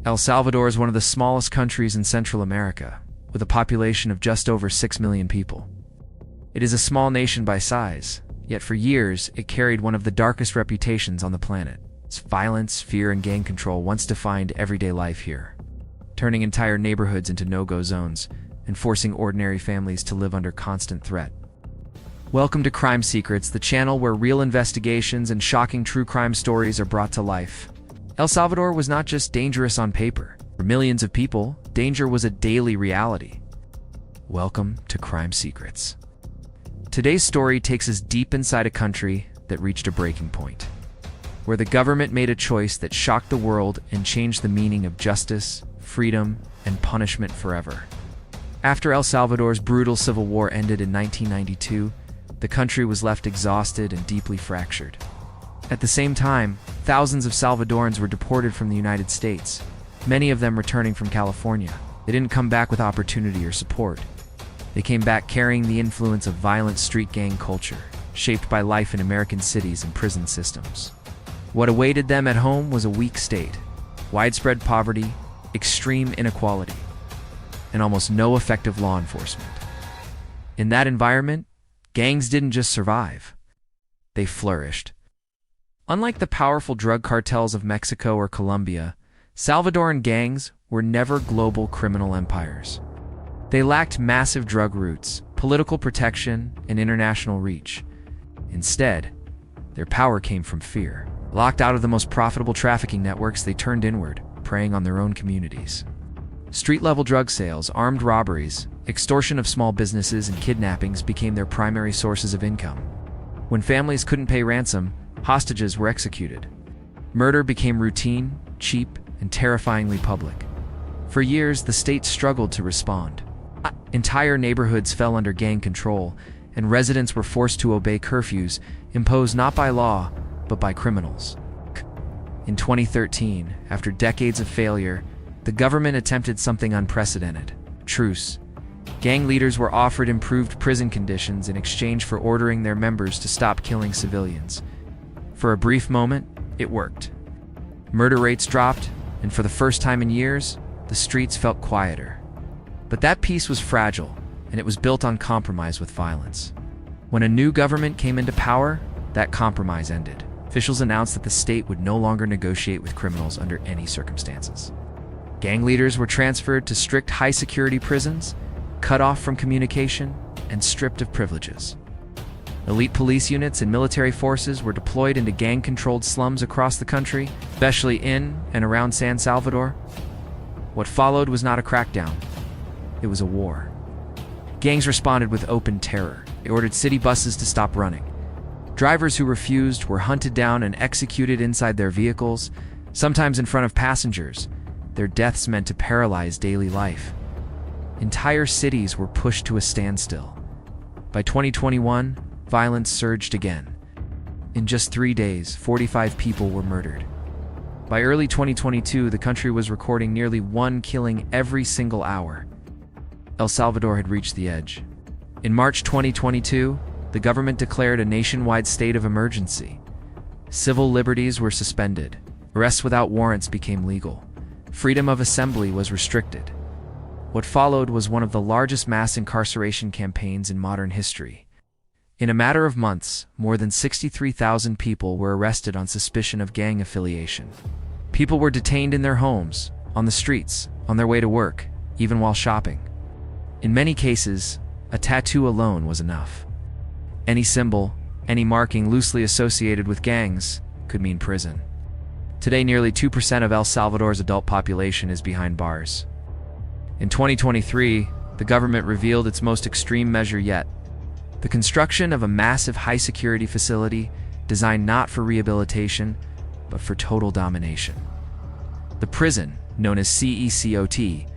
El Salvador is one of the smallest countries in Central America, with a population of just over 6 million people. It is a small nation by size, yet for years it carried one of the darkest reputations on the planet. Its violence, fear, and gang control once defined everyday life here, turning entire neighborhoods into no-go zones and forcing ordinary families to live under constant threat. Welcome to Crime Secrets, the channel where real investigations and shocking true crime stories are brought to life. El Salvador was not just dangerous on paper. For millions of people, danger was a daily reality. Welcome to Crime Secrets. Today's story takes us deep inside a country that reached a breaking point, where the government made a choice that shocked the world and changed the meaning of justice, freedom, and punishment forever. After El Salvador's brutal civil war ended in 1992, the country was left exhausted and deeply fractured. At the same time, thousands of Salvadorans were deported from the United States, many of them returning from California. They didn't come back with opportunity or support. They came back carrying the influence of violent street gang culture, shaped by life in American cities and prison systems. What awaited them at home was a weak state, widespread poverty, extreme inequality, and almost no effective law enforcement. In that environment, gangs didn't just survive, they flourished. Unlike the powerful drug cartels of Mexico or Colombia, Salvadoran gangs were never global criminal empires. They lacked massive drug routes, political protection, and international reach. Instead, their power came from fear. Locked out of the most profitable trafficking networks, they turned inward, preying on their own communities. Street-level drug sales, armed robberies, extortion of small businesses, and kidnappings became their primary sources of income. When families couldn't pay ransom, hostages were executed. Murder became routine, cheap, and terrifyingly public. For years, the state struggled to respond. Entire neighborhoods fell under gang control, and residents were forced to obey curfews imposed not by law, but by criminals. In 2013, after decades of failure, the government attempted something unprecedented: truce. Gang leaders were offered improved prison conditions in exchange for ordering their members to stop killing civilians. For a brief moment, it worked. Murder rates dropped, and for the first time in years, the streets felt quieter. But that peace was fragile, and it was built on compromise with violence. When a new government came into power, that compromise ended. Officials announced that the state would no longer negotiate with criminals under any circumstances. Gang leaders were transferred to strict high-security prisons, cut off from communication, and stripped of privileges. Elite police units and military forces were deployed into gang-controlled slums across the country, especially in and around San Salvador. What followed was not a crackdown. It was a war. Gangs responded with open terror. They ordered city buses to stop running. Drivers who refused were hunted down and executed inside their vehicles, sometimes in front of passengers. Their deaths meant to paralyze daily life. Entire cities were pushed to a standstill. By 2021, violence surged again. In just 3 days, 45 people were murdered. By early 2022, the country was recording nearly one killing every single hour. El Salvador had reached the edge. In March 2022, the government declared a nationwide state of emergency. Civil liberties were suspended. Arrests without warrants became legal. Freedom of assembly was restricted. What followed was one of the largest mass incarceration campaigns in modern history. In a matter of months, more than 63,000 people were arrested on suspicion of gang affiliation. People were detained in their homes, on the streets, on their way to work, even while shopping. In many cases, a tattoo alone was enough. Any symbol, any marking loosely associated with gangs could mean prison. Today, nearly 2% of El Salvador's adult population is behind bars. In 2023, the government revealed its most extreme measure yet: the construction of a massive high-security facility designed not for rehabilitation, but for total domination. The prison, known as CECOT,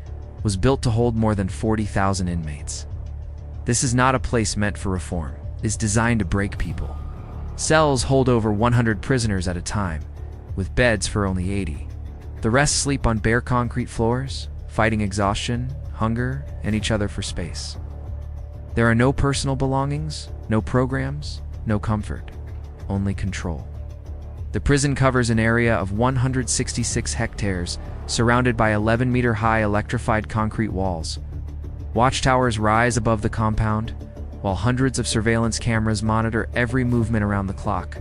was built to hold more than 40,000 inmates. This is not a place meant for reform. It is designed to break people. Cells hold over 100 prisoners at a time, with beds for only 80. The rest sleep on bare concrete floors, fighting exhaustion, hunger, and each other for space. There are no personal belongings, no programs, no comfort, only control. The prison covers an area of 166 hectares, surrounded by 11-meter-high electrified concrete walls. Watchtowers rise above the compound, while hundreds of surveillance cameras monitor every movement around the clock.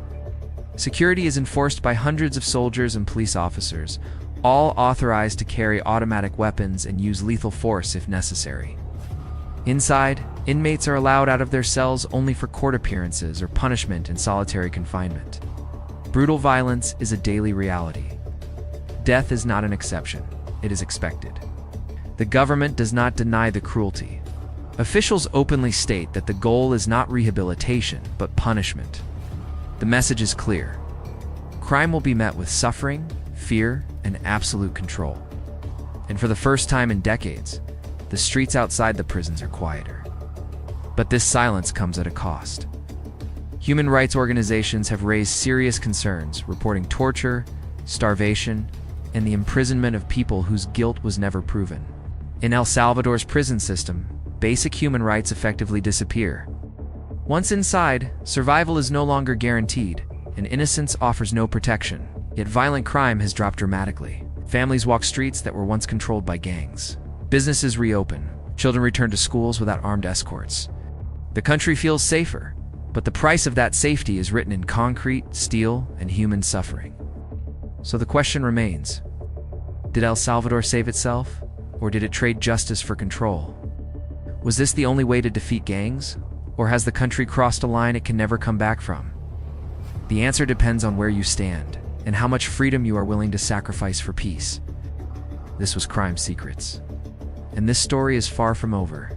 Security is enforced by hundreds of soldiers and police officers, all authorized to carry automatic weapons and use lethal force if necessary. Inside, inmates are allowed out of their cells only for court appearances or punishment in solitary confinement. Brutal violence is a daily reality. Death is not an exception, it is expected. The government does not deny the cruelty. Officials openly state that the goal is not rehabilitation, but punishment. The message is clear. Crime will be met with suffering, fear, and absolute control. And for the first time in decades, the streets outside the prisons are quieter. But this silence comes at a cost. Human rights organizations have raised serious concerns, reporting torture, starvation, and the imprisonment of people whose guilt was never proven. In El Salvador's prison system, basic human rights effectively disappear. Once inside, survival is no longer guaranteed, and innocence offers no protection. Yet violent crime has dropped dramatically. Families walk streets that were once controlled by gangs. Businesses reopen. Children return to schools without armed escorts. The country feels safer, but the price of that safety is written in concrete, steel, and human suffering. So the question remains, did El Salvador save itself, or did it trade justice for control? Was this the only way to defeat gangs, or has the country crossed a line it can never come back from? The answer depends on where you stand, and how much freedom you are willing to sacrifice for peace. This was Crime Secrets. And this story is far from over.